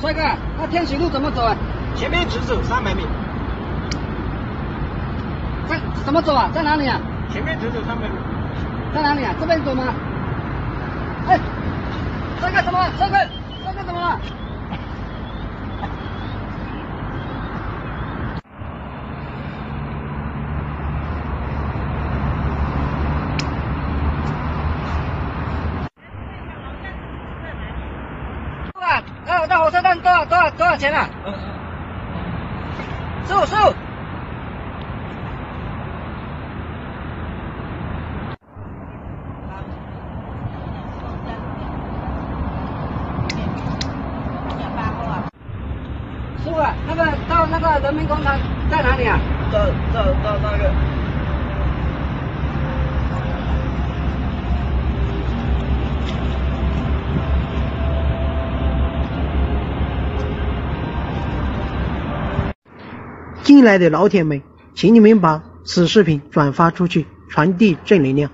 帅哥，那天水路怎么走啊？前面直走300米。怎么走啊？在哪里啊？前面直走300米。在哪里啊？这边走吗？哎，帅哥怎么了？帅哥怎么了？那火车站多少钱啊？15。师傅，那个到那个人民广场在哪里啊？到那个。进来的老铁们，请你们把此视频转发出去，传递正能量。